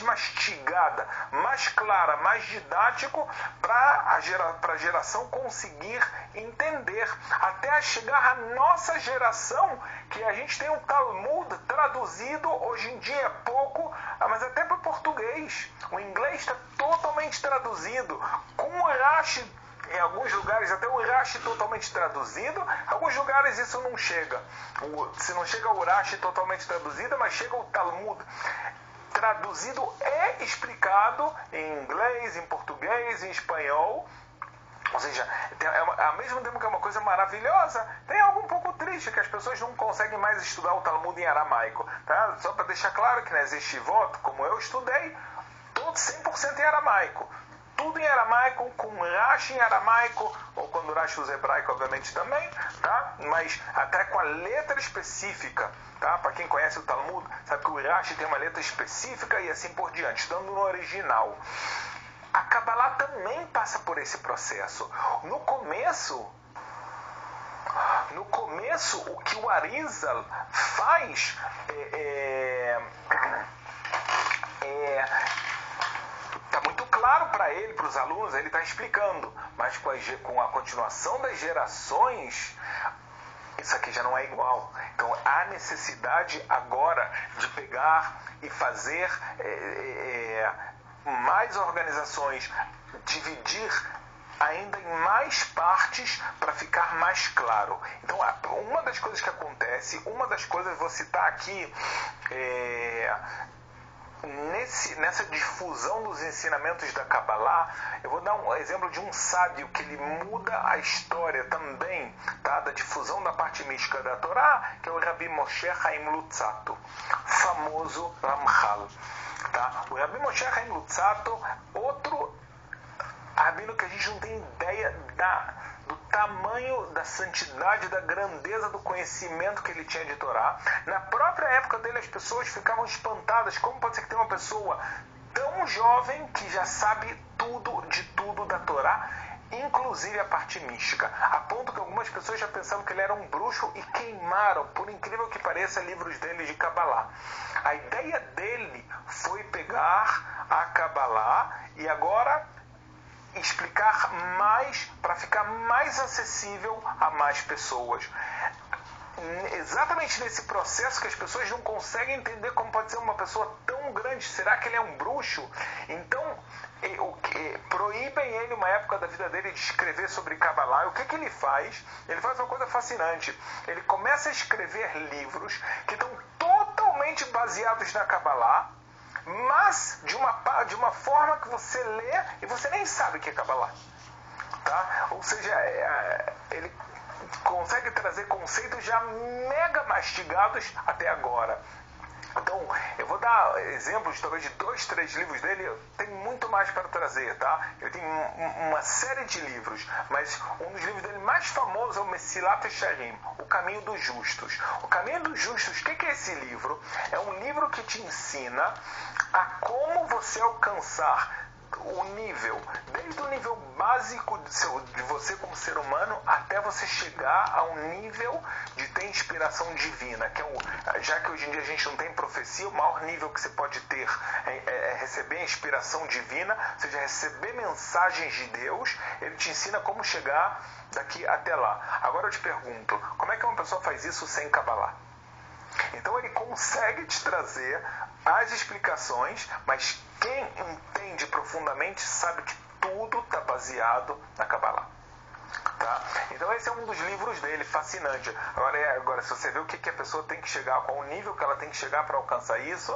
mais mastigada, mais clara, mais didático para a geração conseguir entender, até chegar à nossa geração, que a gente tem o Talmud traduzido, hoje em dia é pouco, mas até para o português. O inglês está totalmente traduzido, com o Rashi, em alguns lugares até o Rashi totalmente traduzido, em alguns lugares isso não chega. Se não chega o Rashi totalmente traduzido, mas chega o Talmud traduzido e explicado em inglês, em português, em espanhol. Ou seja, ao mesmo tempo que é uma coisa maravilhosa, tem algo um pouco triste, que as pessoas não conseguem mais estudar o Talmud em aramaico. Tá? Só para deixar claro que nas yeshivot, como eu estudei, todo 100% em aramaico. Tudo em aramaico, com Rashi em aramaico, ou quando Rashi usa hebraico, obviamente também, tá? Mas até com a letra específica, tá? Para quem conhece o Talmud, sabe que o Rashi tem uma letra específica e assim por diante, estando no original. A Kabbalah também passa por esse processo. No começo, o que o Arizal faz está muito claro para ele, para os alunos, ele está explicando, mas com a continuação das gerações, isso aqui já não é igual. Então há necessidade agora de pegar e fazer mais organizações, dividir ainda em mais partes para ficar mais claro. Então, uma das coisas que acontece, uma das coisas, vou citar aqui, nessa difusão dos ensinamentos da Kabbalah, eu vou dar um exemplo de um sábio que ele muda a história também, tá, da difusão da parte mística da Torá, que é o Rabbi Moshe Chaim Luzzatto, famoso Ramchal. Tá? O Rabbi Moshe Chaim Luzzatto, outro rabino que a gente não tem ideia do tamanho, da santidade, da grandeza do conhecimento que ele tinha de Torá. Na própria época dele, as pessoas ficavam espantadas. Como pode ser que tenha uma pessoa tão jovem que já sabe tudo de tudo da Torá, inclusive a parte mística, a ponto que algumas pessoas já pensavam que ele era um bruxo e queimaram, por incrível que pareça, livros dele de Kabbalah. A ideia dele foi pegar a Kabbalah e agora explicar mais para ficar mais acessível a mais pessoas. Exatamente nesse processo que as pessoas não conseguem entender como pode ser uma pessoa tão grande. Será que ele é um bruxo? Então, proíbem ele uma época da vida dele de escrever sobre Kabbalah. E o que ele faz? Ele faz uma coisa fascinante. Ele começa a escrever livros que estão totalmente baseados na Kabbalah, mas de uma forma que você lê e você nem sabe o que é Kabbalah. Tá? Ou seja, ele consegue trazer conceitos já mega mastigados até agora. Então, eu vou dar exemplos talvez de 2, 3 livros dele. Tem muito mais para trazer, tá? Ele tem uma série de livros, mas um dos livros dele mais famosos é o Mesilat Yesharim, O Caminho dos Justos. O Caminho dos Justos, o que é esse livro? É um livro que te ensina a como você alcançar o nível, desde o nível básico de você como ser humano, até você chegar a um nível de ter inspiração divina, que já que hoje em dia a gente não tem profecia, o maior nível que você pode ter é receber a inspiração divina, ou seja, receber mensagens de Deus. Ele te ensina como chegar daqui até lá. Agora eu te pergunto, como é que uma pessoa faz isso sem Kabbalah? Então ele consegue te trazer as explicações, mas quem entende profundamente sabe que tudo está baseado na Kabbalah. Tá? Então esse é um dos livros dele, fascinante. Agora se você vê o que a pessoa tem que chegar, qual o nível que ela tem que chegar para alcançar isso,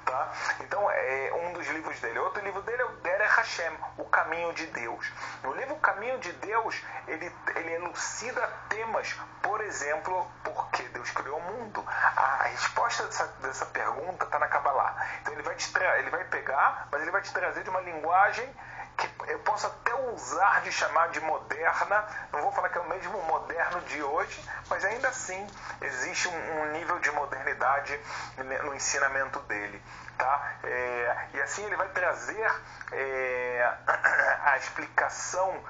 tá? Então é um dos livros dele. Outro livro dele é o Derech Hashem, O Caminho de Deus. No livro O Caminho de Deus, ele elucida temas, por exemplo, por que Deus criou o mundo. A resposta dessa pergunta está na Kabbalah. Então ele vai pegar, mas ele vai te trazer de uma linguagem que eu posso até usar de chamar de moderna. Não vou falar que é o mesmo moderno de hoje, mas ainda assim existe um nível de modernidade no ensinamento dele. Tá? E assim ele vai trazer a explicação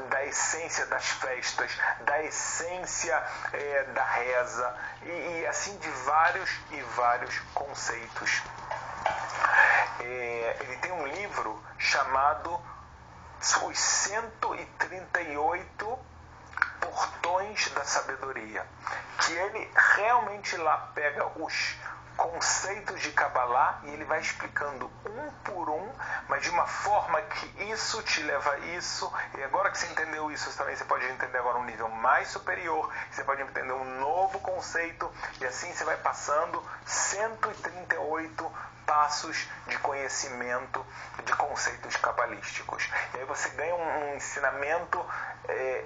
da essência das festas, da essência da reza e assim de vários e vários conceitos. Ele tem um livro chamado Os 138 Portões da Sabedoria, que ele realmente lá pega os conceitos de Kabbalah e ele vai explicando um por um, mas de uma forma que isso te leva a isso, e agora que você entendeu isso, também você pode entender agora um nível mais superior, você pode entender um novo conceito, e assim você vai passando 138 passos de conhecimento de conceitos cabalísticos. E aí você ganha um ensinamento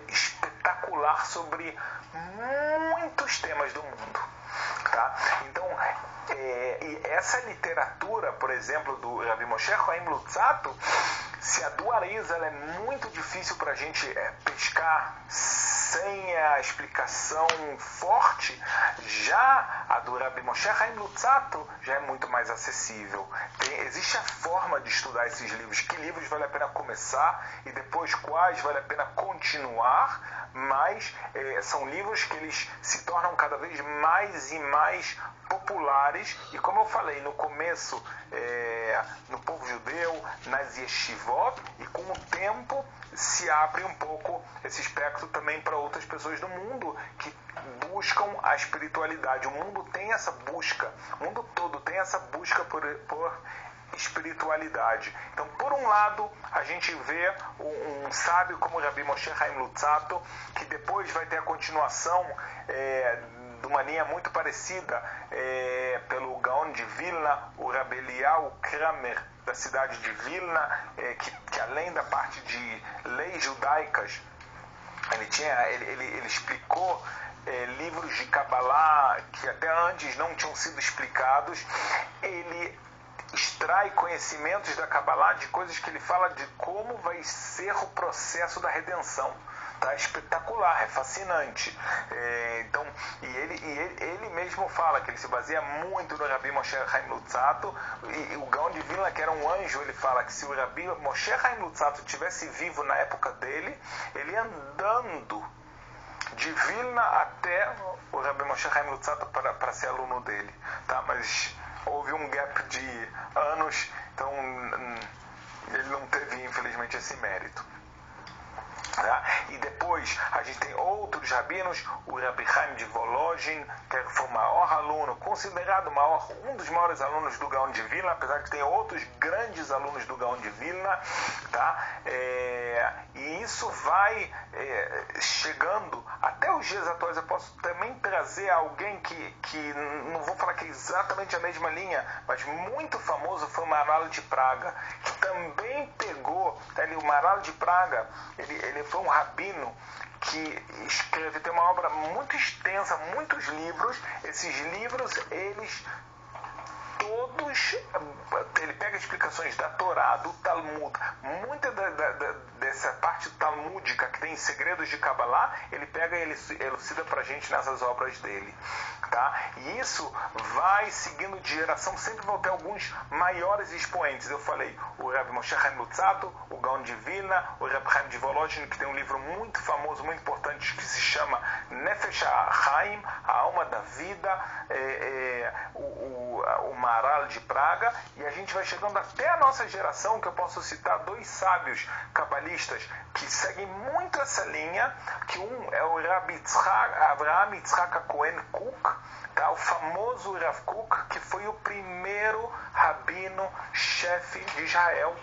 espetacular sobre muitos temas do mundo. Tá? Então, e essa literatura, por exemplo, do Rabbi Moshe Chaim Luzzatto, se a do Arizal é muito difícil para a gente pescar sem a explicação forte, já a do Rabbi Moshe Chaim Luzzatto já é muito mais acessível. Existe a forma de estudar esses livros, que livros vale a pena começar e depois quais vale a pena continuar, mas são livros que eles se tornam cada vez mais e mais populares, e como eu falei no começo, no povo judeu, nas yeshivot, e com o tempo se abre um pouco esse espectro também para outras pessoas do mundo que buscam a espiritualidade. O mundo tem essa busca, o mundo todo tem essa busca por espiritualidade. Então, por um lado, a gente vê um sábio como Rabbi Moshe Chaim Luzzatto, que depois vai ter a continuação de uma linha muito parecida pelo Gaon de Vilna, o Rabbi Eliyahu Kramer, da cidade de Vilna, que além da parte de leis judaicas, ele explicou livros de Kabbalah que até antes não tinham sido explicados. Ele extrai conhecimentos da Kabbalah de coisas que ele fala de como vai ser o processo da redenção. Tá espetacular, é fascinante. Então, ele mesmo fala que ele se baseia muito no Rabbi Moshe Chaim Luzzatto, e o Gaon de Vilna, que era um anjo, ele fala que se o Rabbi Moshe Chaim Luzzatto tivesse vivo na época dele, ele andando de Vilna até o Rabbi Moshe Chaim Luzzatto para ser aluno dele. Tá? Mas houve um gap de anos, então ele não teve, infelizmente, esse mérito. Tá? E depois a gente tem outros rabinos, o Rabbi Chaim de Volozhin, que foi o maior aluno, considerado um dos maiores alunos do Gaon de Vilna, apesar que tem outros grandes alunos do Gaon de Vilna, tá? E isso vai chegando até os dias atuais. Eu posso também trazer alguém que não vou falar que é exatamente a mesma linha, mas muito famoso, foi o Maharal de Praga, que também pegou, tá? O Maharal de Praga, ele foi um rabino que tem uma obra muito extensa, muitos livros. Esses livros, ele pega explicações da Torá, do Talmud, muita dessa parte talmúdica que tem segredos de Kabbalah, ele pega e ele elucida pra gente nessas obras dele. Tá? E isso vai seguindo de geração, sempre vão ter alguns maiores expoentes. Eu falei o Rabbi Moshe Chaim Luzzatto, o Gaon de Vilna, o Rabbi Chaim de Volozhin, que tem um livro muito famoso, muito importante, que se chama Nefesh HaChaim, a alma da vida, o Maharal de Praga, e a gente vai chegando até a nossa geração, que eu posso citar dois sábios cabalistas que seguem muito essa linha, que um é o Rabbi Avraham Yitzhak Cohen Kook, tá? O famoso Rav Kook, que foi o primeiro rabino chefe de Israel,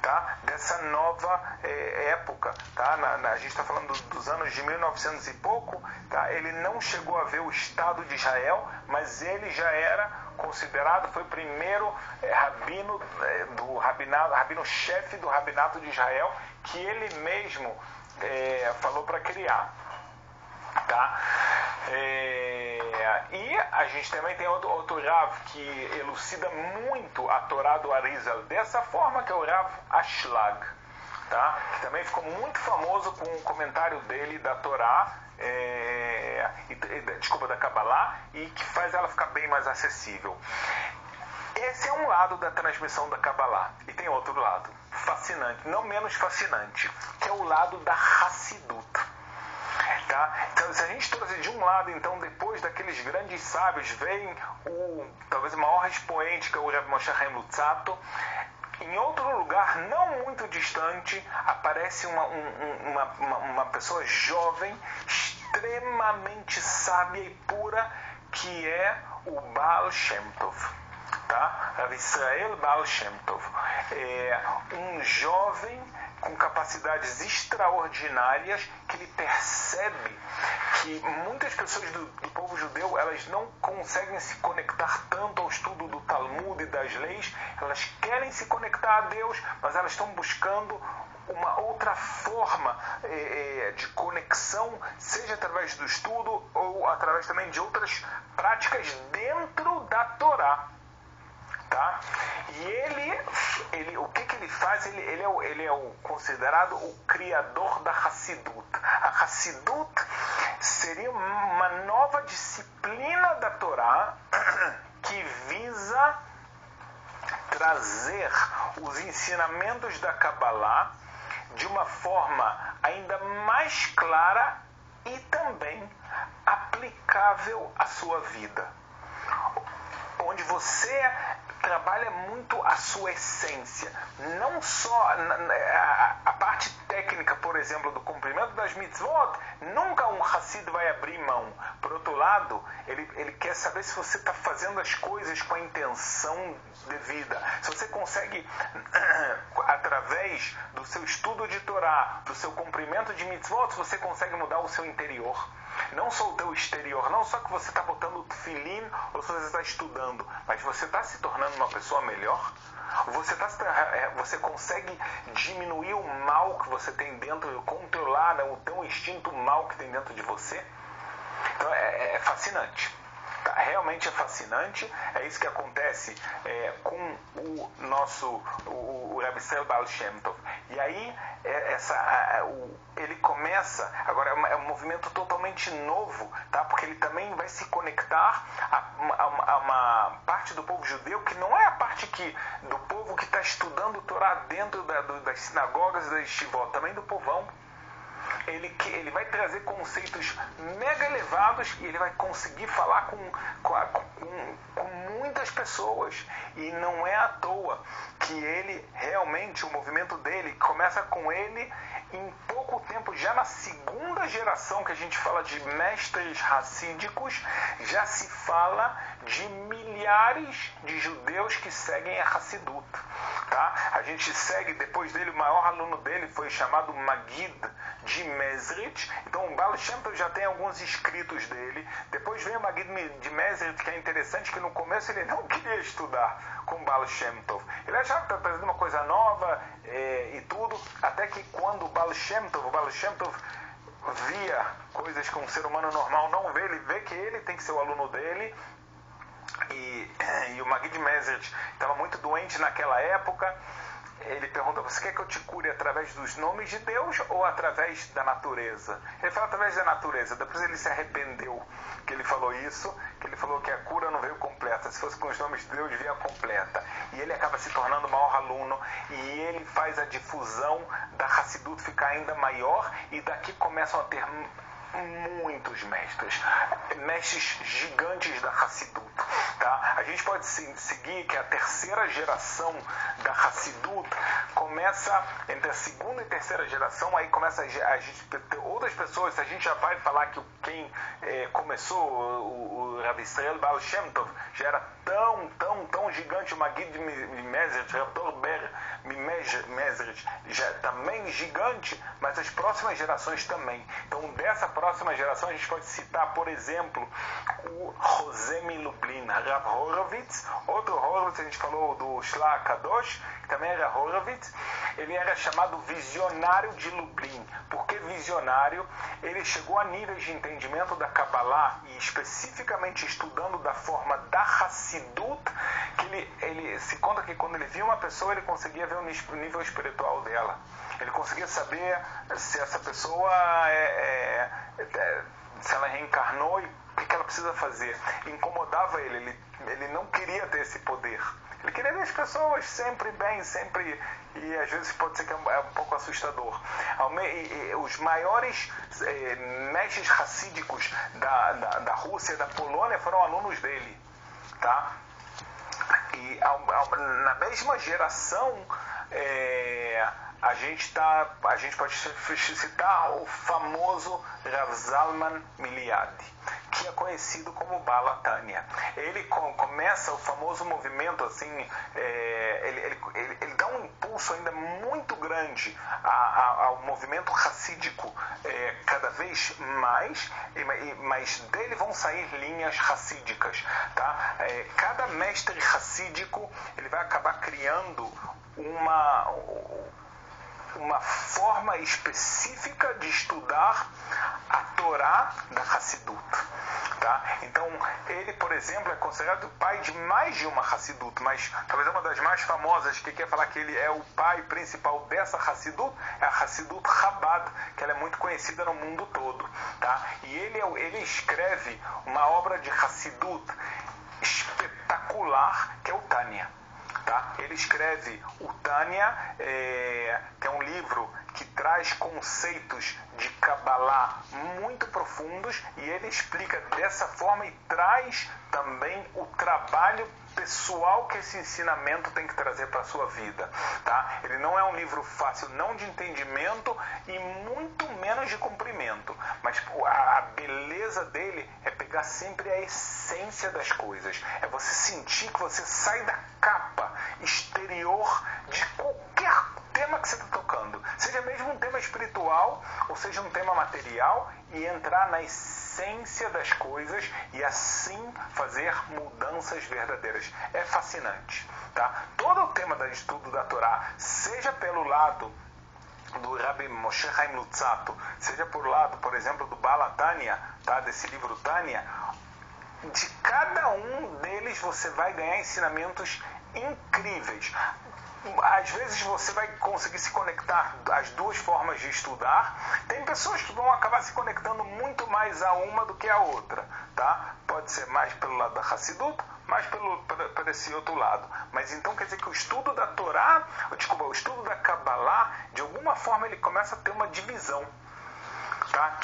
tá? Dessa nova época, tá? A gente está falando dos anos de 1900 e pouco, tá? Ele não chegou a ver o Estado de Israel, mas ele já era considerado, foi o primeiro rabino rabino-chefe do rabinato de Israel, que ele mesmo falou para criar. Tá? E a gente também tem outro Rav que elucida muito a Torá do Arizal dessa forma, que é o Rav Ashlag, tá? Que também ficou muito famoso com o comentário dele da Torá, da Kabbalah, e que faz ela ficar bem mais acessível. Esse é um lado da transmissão da Kabbalah, e tem outro lado. fascinante, não menos fascinante, que é o lado da Hassidut. Tá? Então, se a gente trouxe de um lado, então, depois daqueles grandes sábios, vem talvez o maior expoente, que é o Reb Moshe Chaim Luzzatto. Em outro lugar, não muito distante, aparece uma pessoa jovem, extremamente sábia e pura, que é o Baal Shem Tov. Tá? Rav Israel Baal Shem Tov. É um jovem com capacidades extraordinárias, que ele percebe que muitas pessoas do povo judeu, elas não conseguem se conectar tanto ao estudo do Talmud e das leis. Elas querem se conectar a Deus, mas elas estão buscando uma outra forma de conexão, seja através do estudo ou através também de outras práticas dentro da Torá. Tá? E ele o que ele faz? Ele é considerado o criador da Hassidut. A Hassidut seria uma nova disciplina da Torá que visa trazer os ensinamentos da Kabbalah de uma forma ainda mais clara e também aplicável à sua vida, onde você trabalha muito a sua essência, não só a parte técnica, por exemplo, do cumprimento das mitzvot. Nunca um Hassid vai abrir mão. Por outro lado, ele quer saber se você está fazendo as coisas com a intenção devida, se você consegue, através do seu estudo de Torá, do seu cumprimento de mitzvot, se você consegue mudar o seu interior. Não só o teu exterior, não só que você está botando o tefilim ou se você está estudando, mas você está se tornando uma pessoa melhor? Você consegue diminuir o mal que você tem dentro, controlar o teu instinto mal que tem dentro de você? Então é fascinante. Tá? Realmente é fascinante. É isso que acontece com o Rav Israel Baal Shem Tov. E aí ele começa, agora é um movimento totalmente novo, tá? Porque ele também vai se conectar a uma parte do povo judeu que não é a parte do povo que está estudando o Torá dentro das sinagogas e das yeshivot, também do povão. Ele vai trazer conceitos mega elevados e ele vai conseguir falar com muitas pessoas. E não é à toa que ele realmente, o movimento dele, começa com ele em pouco tempo, já na segunda geração que a gente fala de mestres racídicos, já se fala de milhares de judeus que seguem a Hassidut. Tá? A gente segue, depois dele, o maior aluno dele foi chamado Magid de Mezrit. Então o Baal Shem Tov já tem alguns escritos dele. Depois vem o Magid de Mezrit, que é interessante que no começo ele não queria estudar com o Baal Shem Tov. Ele achava que estava trazendo uma coisa nova e tudo, até que quando o Baal Shem Tov via coisas que um ser humano normal não vê, ele vê que ele tem que ser o aluno dele. E o Magid Mezrit estava muito doente naquela época. Ele pergunta: você quer que eu te cure através dos nomes de Deus ou através da natureza? Ele fala através da natureza. Depois ele se arrependeu que ele falou isso, que ele falou que a cura não veio completa. Se fosse com os nomes de Deus, vinha completa. E ele acaba se tornando o maior aluno e ele faz a difusão da Hassidut ficar ainda maior, e daqui começam a ter muitos mestres gigantes da Hassidut. Tá? A gente pode seguir que a terceira geração da Hassidut começa entre a segunda e terceira geração, aí começa a gente ter outras pessoas. A gente já vai falar que quem começou, o Rav Israel Baal Shem Tov, já era tão gigante. O Magid Mezrit, o Torber Mezrit, já é também gigante, mas as próximas gerações também. Então, dessa próxima geração, a gente pode citar, por exemplo, o Rosemi Lublin, Rav Horovitz. Outro Horovitz, a gente falou do Shla Kadosh, que também era Horovitz. Ele era chamado visionário de Lublin. Por que visionário? Ele chegou a níveis de entendimento da Kabbalah, e especificamente estudando da forma da Hassidut, que ele se conta que quando ele via uma pessoa, ele conseguia ver o nível espiritual dela. Ele conseguia saber se essa pessoa se ela reencarnou e o que ela precisa fazer. Incomodava ele não queria ter esse poder. Ele queria ver as pessoas sempre bem, sempre, e às vezes pode ser que é um pouco assustador. Os maiores mestres racídicos da Rússia e da Polônia foram alunos dele, tá? E na mesma geração, a gente pode citar o famoso Rav Zalman Miliad, que é conhecido como Baal HaTanya. Ele começa o famoso movimento, assim, ele dá um impulso ainda muito grande ao movimento racídico, cada vez mais, mas dele vão sair linhas racídicas, tá? Cada mestre racídico, ele vai acabar criando uma forma específica de estudar a Torá da Hassidut, tá? Então, ele, por exemplo, é considerado o pai de mais de uma Hassidut, mas talvez uma das mais famosas, que quer falar que ele é o pai principal dessa Hassidut, é a Hassidut Chabad, que ela é muito conhecida no mundo todo, tá? E ele escreve uma obra de Hassidut espetacular, que é o Tânia. Tá? Ele escreve o Tânia, que é um livro que traz conceitos de Kabbalah muito profundos, e ele explica dessa forma e traz também o trabalho pessoal que esse ensinamento tem que trazer para a sua vida, tá? Ele não é um livro fácil, não de entendimento e muito menos de cumprimento, mas a beleza dele é pegar sempre a essência das coisas, é você sentir que você sai da capa exterior de qualquer tema que você está tocando, seja mesmo um tema espiritual ou seja um tema material, e entrar na essência das coisas e assim fazer mudanças verdadeiras. É fascinante, tá? Todo o tema do estudo da Torá, seja pelo lado do Rabbi Moshe Chaim Luzzatto, seja por lado, por exemplo, do Baal HaTanya, tá? Desse livro Tânia, de cada um deles você vai ganhar ensinamentos incríveis. Às vezes você vai conseguir se conectar às duas formas de estudar. Tem pessoas que vão acabar se conectando muito mais a uma do que a outra, tá? Pode ser mais pelo lado da Hassidut, mais por esse outro lado. Mas então quer dizer que o estudo da Torá, o estudo da Kabbalah, de alguma forma ele começa a ter uma divisão, tá?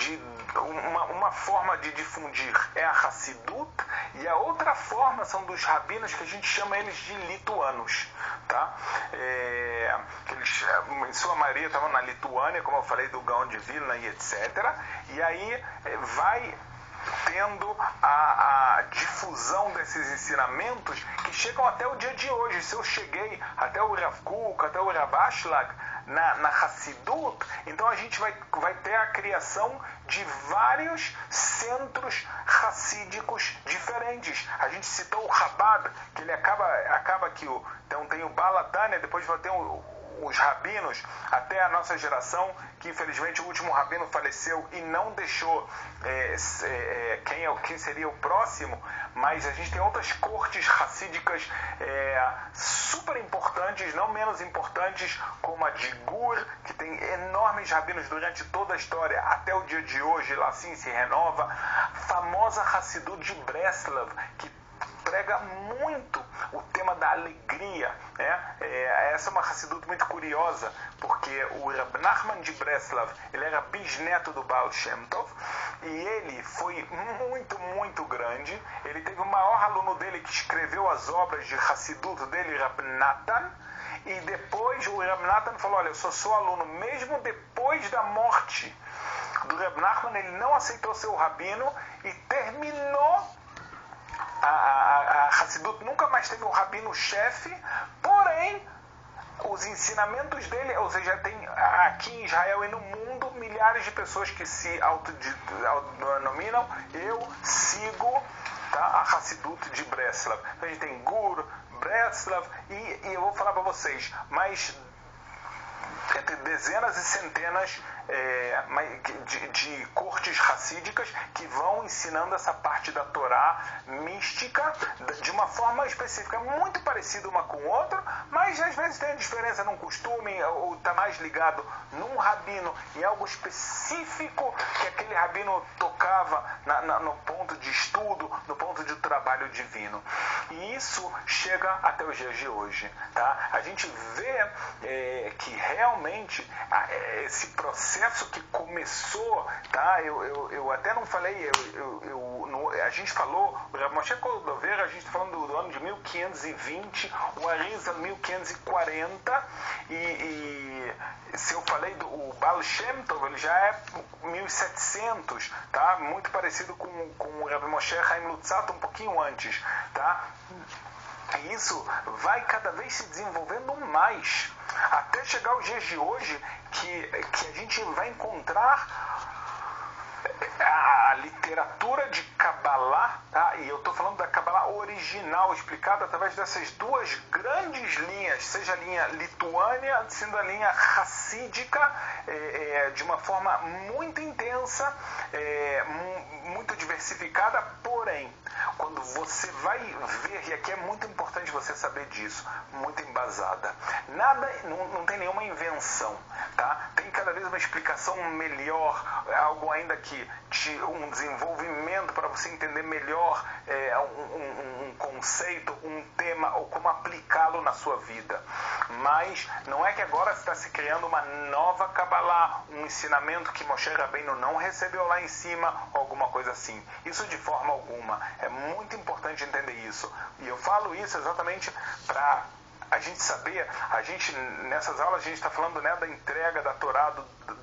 Uma forma de difundir é a Hassidut, e a outra forma são dos rabinos, que a gente chama eles de lituanos, tá? Eles, em sua maioria, estavam na Lituânia, como eu falei, do Gaon de Vilna e etc. E aí vai tendo a difusão desses ensinamentos que chegam até o dia de hoje. Se eu cheguei até o Rav Kook, até o Rav Ashlag, na Hassidut, então a gente vai ter a criação de vários centros racídicos diferentes. A gente citou o Chabad, que ele acaba que então tem o Baal HaTanya, depois vai ter os rabinos, até a nossa geração, que infelizmente o último rabino faleceu e não deixou quem seria o próximo, mas a gente tem outras cortes racídicas super importantes, não menos importantes, como a de Gur, que tem enormes rabinos durante toda a história, até o dia de hoje, lá assim se renova. Famosa Hassidut de Breslav, que prega muito o tema da alegria, né? Essa é uma Hassidut muito curiosa, porque o Rab Nachman de Breslav, ele era bisneto do Baal Shem Tov, e ele foi muito, muito grande. Ele teve o maior aluno dele que escreveu as obras de Hassidut dele, Rab Natan, e depois o Rab Natan falou, olha, eu só sou aluno, mesmo depois da morte do Rab Nachman, ele não aceitou ser o rabino e terminou a Hassidut, nunca mais teve um rabino-chefe, porém os ensinamentos dele, ou seja, tem aqui em Israel e no mundo milhares de pessoas que se autodenominam, eu sigo, tá, a Hassidut de Breslav. Então a gente tem Gur, Breslav, e eu vou falar para vocês, mas entre dezenas e centenas de cortes racídicas que vão ensinando essa parte da Torá mística de uma forma específica, muito parecida uma com outra, mas às vezes tem diferença num costume ou está mais ligado num rabino, em algo específico que aquele rabino tocava no ponto de estudo, no ponto de trabalho divino. E isso chega até os dias de hoje. Tá? A gente vê que realmente esse processo que começou, tá? Eu até não falei, a gente falou, o Rav Moshe Cordovero, a gente está falando do ano de 1520, o Arizal 1540, e se eu falei o Baal Shem Tov, ele já é 1700, tá? Muito parecido com o Rav Moshe Chaim Luzzatto, um pouquinho antes, tá? E isso vai cada vez se desenvolvendo mais, até chegar aos dias de hoje, que a gente vai encontrar a literatura de Kabbalah, tá? E eu estou falando da Kabbalah original, explicada através dessas duas grandes linhas, seja a linha lituânia, sendo a linha racídica, de uma forma muito intensa, muito diversificada, porém, quando você vai ver, e aqui é muito importante você saber disso, muito embasada, não tem nenhuma invenção, tá? Tem cada vez uma explicação melhor, algo ainda que um desenvolvimento para você entender melhor um conceito, um tema, ou como aplicá-lo na sua vida. Mas não é que agora está se criando uma nova Kabbalah, um ensinamento que Moshe Rabbeinu não recebeu lá em cima, ou alguma coisa assim. Isso de forma alguma. É muito importante entender isso. E eu falo isso exatamente para a gente saber, nessas aulas a gente está falando, né, da entrega da Torá,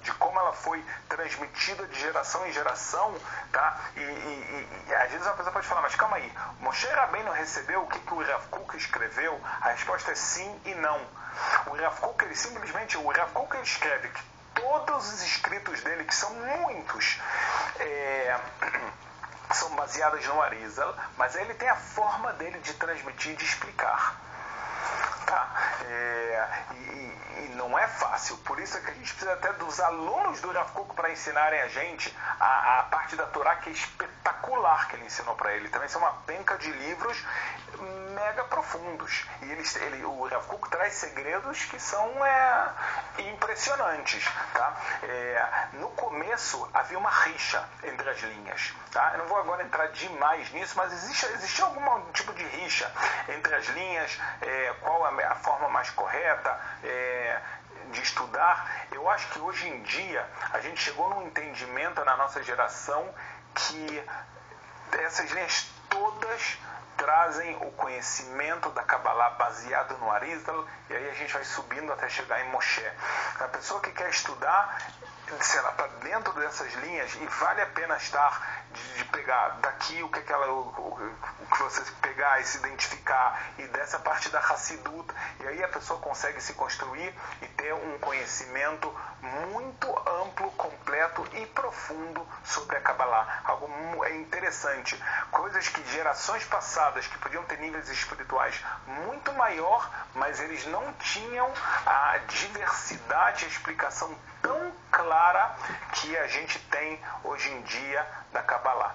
de como ela foi transmitida de geração em geração, tá? E às vezes uma pessoa pode falar, mas calma aí, Moshe Rabbeinu recebeu o que o Rav Kook escreveu? A resposta é sim e não. O Rav Kook, ele escreve que todos os escritos dele, que são muitos, são baseados no Arizal, mas ele tem a forma dele de transmitir, de explicar. Tá? E não é fácil, por isso é que a gente precisa até dos alunos do Rav Kook para ensinarem a gente a parte da Torá, que é espetacular, que ele ensinou para ele. Também são uma penca de livros mega profundos, e o Rav Kook traz segredos que são impressionantes, tá? No começo havia uma rixa entre as linhas, tá? Eu não vou agora entrar demais nisso, mas existia algum tipo de rixa entre as linhas, qual a forma mais correta de estudar. Eu acho que hoje em dia a gente chegou num entendimento na nossa geração que essas linhas todas trazem o conhecimento da Kabbalah baseado no Arizal, e aí a gente vai subindo até chegar em Moshe. A pessoa que quer estudar, se ela está dentro dessas linhas, e vale a pena estar de pegar daqui o que você pegar e se identificar, e dessa parte da Hassidut, e aí a pessoa consegue se construir e ter um conhecimento muito amplo, completo e profundo sobre a Kabbalah. Algo interessante, coisas que gerações passadas, que podiam ter níveis espirituais muito maior, mas eles não tinham a diversidade, a explicação tão clara que a gente tem hoje em dia da Kabbalah.